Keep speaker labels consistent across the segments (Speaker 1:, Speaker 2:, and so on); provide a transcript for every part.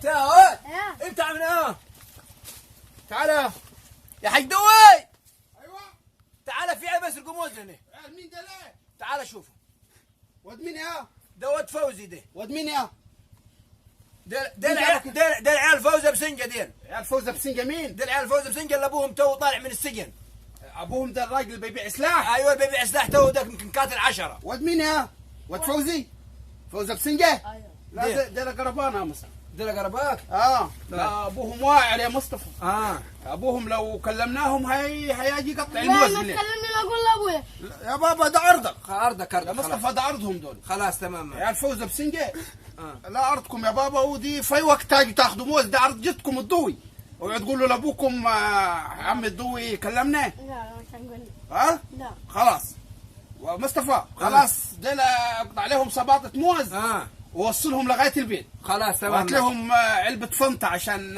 Speaker 1: تعال انت من تعال يا حاج دوي.
Speaker 2: ايوه
Speaker 1: تعال في عيال بس رقموز هنا.
Speaker 2: عيال مين ده ليه؟
Speaker 1: تعال شوفه.
Speaker 2: ود مين يا؟
Speaker 1: ده ود فوزي ده.
Speaker 2: ود مين يا؟
Speaker 1: ده العيال فوزه بسنجه ديل.
Speaker 2: عيال فوزة بسنجة مين؟
Speaker 1: ده العيال فوزه بسنجه اللي ابوهم تو طالع من السجن.
Speaker 2: ابوهم ده الراجل اللي بيبيع سلاح.
Speaker 1: ايوه بيبيع سلاح تو ده يمكن قاتل 10.
Speaker 2: ود مين يا؟ ود فوزي؟ فوزة بسنجة؟
Speaker 1: ايوه
Speaker 2: لا ده قربانة مثلا.
Speaker 1: ده قرباك.
Speaker 2: لا ابوهم واعر يا مصطفى. ابوهم لو كلمناهم هيجي يقطع الموز.
Speaker 3: لا ما تكلمني اقول لابويا.
Speaker 2: يا بابا ده عرضك.
Speaker 1: عرضك
Speaker 2: يا مصطفى ده عرضهم دول.
Speaker 1: خلاص تمام.
Speaker 2: عيال فوزة بسنجة. لا عرضكم يا بابا، ودي في وقت تاجي تاخذوا موز، ده عرض جدكم الضوي. اوعوا تقولوا لابوكم عم الضوي كلمنا.
Speaker 3: لا مش هنقول. لا
Speaker 2: خلاص ومصطفى خلاص ديل اقطع عليهم صباطة موز ووصلهم لغاية البيت.
Speaker 1: خلاص تمام.
Speaker 2: وهات لهم علبة فنطة عشان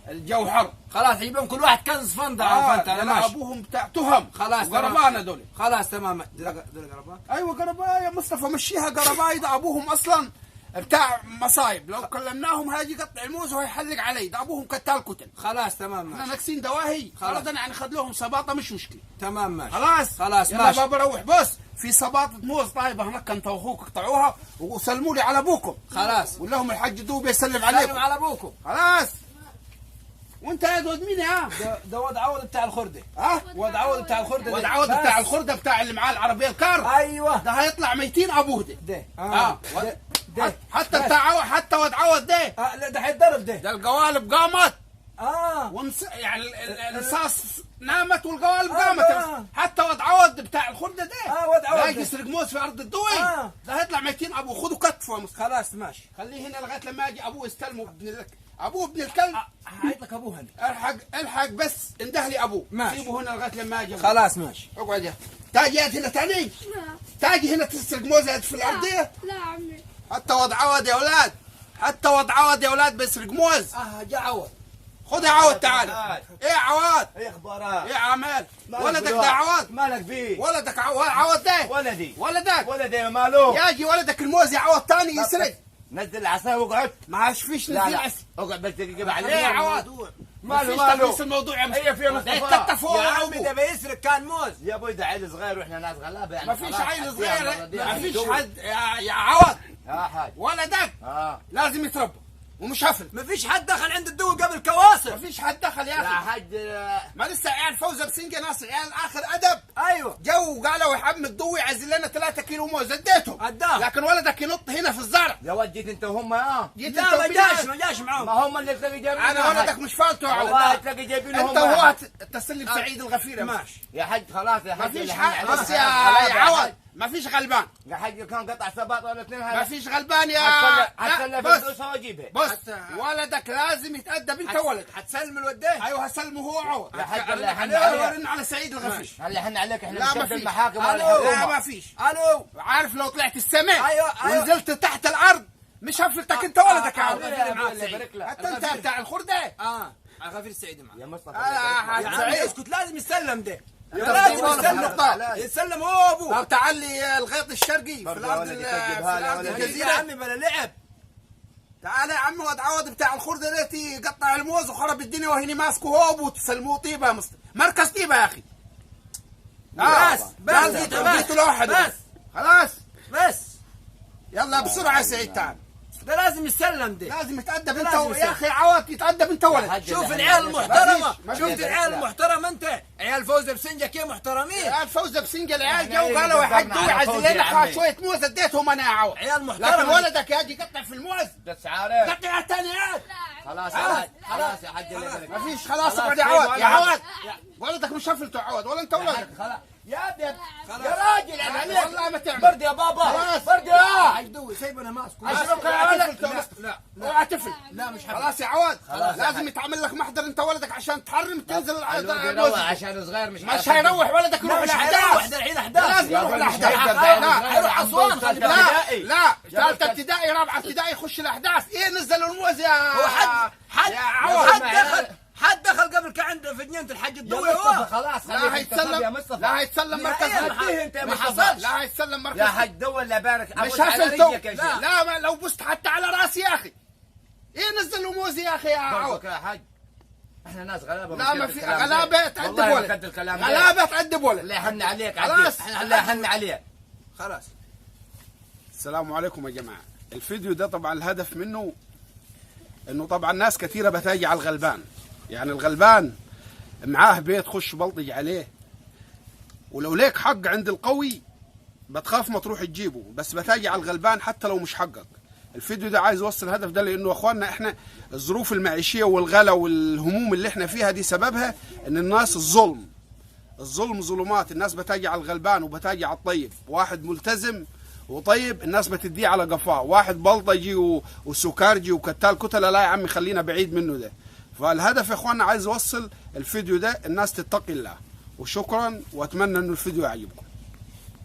Speaker 2: الجو حر.
Speaker 1: خلاص يجيبهم كل واحد كنز فنطة.
Speaker 2: فنطة انا ابوهم بتاع تهم.
Speaker 1: خلاص
Speaker 2: قربانة دول.
Speaker 1: خلاص تمام. دول قربان.
Speaker 2: ايوه قرباء يا مصطفى، مشيها قرباء. ده ابوهم اصلا بتاع مصايب، لو كلمناهم هيجي يقطع الموز وهيحلق علي. ده ابوهم كتال كتل.
Speaker 1: خلاص تمام.
Speaker 2: احنا ناكسين دواهي. خلاص انا يعني خد لهم صباطه مش مشكله.
Speaker 1: تمام ماشي.
Speaker 2: خلاص
Speaker 1: يلا
Speaker 2: ماشي. بابا روح بص في صباطه موز طايبه هناك انت واخوك اقطعوها وسلموا لي على ابوكم.
Speaker 1: خلاص
Speaker 2: قول لهم الحاج دوب يسلم عليكم.
Speaker 1: سلم على ابوكم.
Speaker 2: خلاص. وانت يا ود مين يا؟
Speaker 1: ده واد عوض بتاع الخرده. واد عوض بتاع الخرده.
Speaker 2: واد عوض بتاع الخرده بتاع اللي معاه العربيه الكار.
Speaker 1: ايوه
Speaker 2: ده هيطلع ميتين ابوه ده.
Speaker 1: ده
Speaker 2: حتى بتاع عوض، حتى واد عوض ده.
Speaker 1: لا ده هيتضرب
Speaker 2: ده القوالب قامت. يعني
Speaker 1: لا
Speaker 2: الرصاص نامت والقوالب قامت. حتى واد عوض بتاع الخرده ده.
Speaker 1: واد عوض
Speaker 2: لا يسرق موز في ارض الدوي. ده هيطلع ميتين ابوه. خذوا كتفه يا مصطفى.
Speaker 1: خلاص ماشي.
Speaker 2: خليه هنا لغايه لما يجي ابوه يستلمه ابوه ابن الكلب.
Speaker 1: هعيط لك ابوه هنا.
Speaker 2: الحق بس انده لي ابوه.
Speaker 1: ماشي.
Speaker 2: سيبه هنا لغايه لما يجي.
Speaker 1: خلاص ماشي.
Speaker 2: اقعد يا تاجي هنا تاني. تاجي هنا تسرق موزه في الارضيه.
Speaker 3: لا عمي.
Speaker 2: حتى واد عوض يا اولاد، حتى واد عوض يا اولاد بيسرق موز.
Speaker 1: جا عوض.
Speaker 2: خذ يا عوض تعال. ايه عوض؟
Speaker 1: ايه اخبارك؟
Speaker 2: ايه عمال؟ ولدك ده عوض؟
Speaker 1: مالك بيه؟
Speaker 2: ولدك عوض ده؟
Speaker 1: ولدي ماله؟
Speaker 2: ياجي ولدك الموز يا عوض تاني يسرق.
Speaker 1: نزل العصا واقعد.
Speaker 2: ما فيش نزل عصا.
Speaker 1: اقعد بس دقيقة
Speaker 2: عليه يا عوض.
Speaker 1: ماله
Speaker 2: فيش الموضوع يا
Speaker 1: هي فيها مصطفى.
Speaker 2: اتكتفوا
Speaker 1: يا عمي ده بيسرق كان موز. يا ابوي ده عيل صغير واحنا ناس غلابه يعني.
Speaker 2: ما فيش عيل صغير. ما فيش حد يا عوض.
Speaker 1: يا حاج
Speaker 2: ولدك لازم يتربى ومش هفل.
Speaker 1: ما فيش حد دخل عند الدول قبل كواسر.
Speaker 2: ما فيش حد دخل يا
Speaker 1: يا
Speaker 2: اخي.
Speaker 1: حاج
Speaker 2: ما لسه عيال فوزه بسنجه ناس عيال اخر ادب.
Speaker 1: ايوه
Speaker 2: جو قالوا يا حم الضوي عزل لنا 3 كيلو موز اديتهم. لكن ولدك ينط هنا في الزرع.
Speaker 1: يا ولد جيت انت وهم
Speaker 2: جيت
Speaker 1: لا ما جاش معاهم. ما هم اللي تلاقي جايبين.
Speaker 2: انا ولدك مش فالتو يا
Speaker 1: والله تلاقي جايبينهم.
Speaker 2: انت وهو اتصل لي بسعيد الغفير. ماشي
Speaker 1: يا حاج خلاص يا حاج.
Speaker 2: ما فيش حاجه بس يا عوض. ما فيش غلبان
Speaker 1: يا حاج. كان قطع سباط ولا اثنين.
Speaker 2: ما فيش غلبان يا
Speaker 1: حتسلم فلوسها واجيبها.
Speaker 2: بص ولدك لازم يتأدب. انت ولد
Speaker 1: حتسلم الوديه.
Speaker 2: ايوه هسلمه هو عوض.
Speaker 1: يا حاج الله يحن
Speaker 2: عليك. على سعيد الغفير.
Speaker 1: الله يحن عليك. احنا
Speaker 2: لا
Speaker 1: نشد المحاكم.
Speaker 2: لا ما فيش.
Speaker 1: الو
Speaker 2: عارف لو طلعت السماء
Speaker 1: ايوه
Speaker 2: ونزلت تحت الارض مش هفلتك انت ولدك يا عوض.
Speaker 1: انت
Speaker 2: بتاع الخرده.
Speaker 1: غفير السعيد معي يا مصطفى.
Speaker 2: سعيد
Speaker 1: اسكت لازم يسلم ده.
Speaker 2: لازم
Speaker 1: يسلم هو ابوه.
Speaker 2: طب تعال لي الغيط الشرقي في الارض
Speaker 1: الجزيره. يا عمي بلا لعب.
Speaker 2: تعال يا عمي واد عوض بتاع الخرده ديتي يقطع الموز وخرب الدنيا وهني ماسكه هو ابوه. تسلموه طيبه يا مصطفى. مركز طيبه يا اخي.
Speaker 1: بس
Speaker 2: جيتوا لوحده.
Speaker 1: بس
Speaker 2: خلاص
Speaker 1: بس
Speaker 2: يلا بسرعه يا سعيد تعال.
Speaker 1: ده لازم يسلم ده.
Speaker 2: لازم يتأدب انت يا اخي عوض. يتأدب انت ولد.
Speaker 1: شوف العيال المحترمه. شفت العيال المحترمه انت. عيال عيال فوزه بسنجه كيف محترمين.
Speaker 2: عيال فوزه بسنجه العيال جو قالوا يا حاج دوي عايزين لنا شويه موز اديتهم انا يا عوض.
Speaker 1: عيال محترمه.
Speaker 2: لكن ولدك يجي يقطع في الموز.
Speaker 1: بس عارف
Speaker 2: قطع الثانيات.
Speaker 1: خلاص يا حاج خلاص يا حاج.
Speaker 2: ما فيش خلاص اقعد يا عوض. يا عوض ولدك مش هفلته يا عوض ولا انت ولدك.
Speaker 1: خلاص يا ابيض يا راجل عليك.
Speaker 2: والله ما تعمل
Speaker 1: برد يا بابا.
Speaker 2: خلاص
Speaker 1: برد يا
Speaker 2: حاج دوي سيبنا ماسكه.
Speaker 1: اشربك يا ولد.
Speaker 2: لا اوعى تفل.
Speaker 1: لا مش
Speaker 2: خلاص يا عوض. لازم يتعمل لك محضر انت ولدك عشان تحرم تنزل
Speaker 1: يروح عشان صغير.
Speaker 2: مش هيروح ولدك يروح الاحداث.
Speaker 1: الحين احداث
Speaker 2: لازم يروح الاحداث.
Speaker 1: هيروح اسوان.
Speaker 2: لا ثالثه ابتدائي رابعه ابتدائي يخش الاحداث. ايه نزلوا الموز يا
Speaker 1: هو حد
Speaker 2: يا عوض.
Speaker 1: حد دخل قبل كان عنده في جنينه الحاج الضوي.
Speaker 2: خلاص لا هيتسلم. لا هيتسلم مركز.
Speaker 1: انت ما حصلش.
Speaker 2: لا هيتسلم مركز.
Speaker 1: يا حاج دول لا بارك.
Speaker 2: مش هفلتو. لا لو بست حتى على راسي يا اخي. ايه نزلوا موز يا اخي يا عوض.
Speaker 1: يا حاج احنا ناس غلابه.
Speaker 2: لا ما في غلابه تأدب ولد، غلابه تأدب ولد.
Speaker 1: الله يحن عليك.
Speaker 2: خلاص
Speaker 1: الله يحن عليك
Speaker 2: خلاص. السلام عليكم يا جماعه. الفيديو ده طبعا الهدف منه انه طبعا ناس كثيره بتاجي على الغلبان. يعني الغلبان معاه بيت خش بلطج عليه، ولو ليك حق عند القوي بتخاف ما تروح تجيبه، بس بتاجي على الغلبان حتى لو مش حقك. الفيديو ده عايز يوصل الهدف ده، لانه اخواننا احنا الظروف المعيشيه والغلا والهموم اللي احنا فيها دي سببها ان الناس الظلم ظلمات. الناس بتاجي على الغلبان وبتاجي على الطيب. واحد ملتزم وطيب الناس بتديه على قفاه، واحد بلطجي وسكارجي وكتال كتله لا يا عمي خلينا بعيد منه ده. فالهدف يا اخواننا عايز يوصل الفيديو ده الناس تتقي الله. وشكرا، واتمنى انه الفيديو يعجبكم.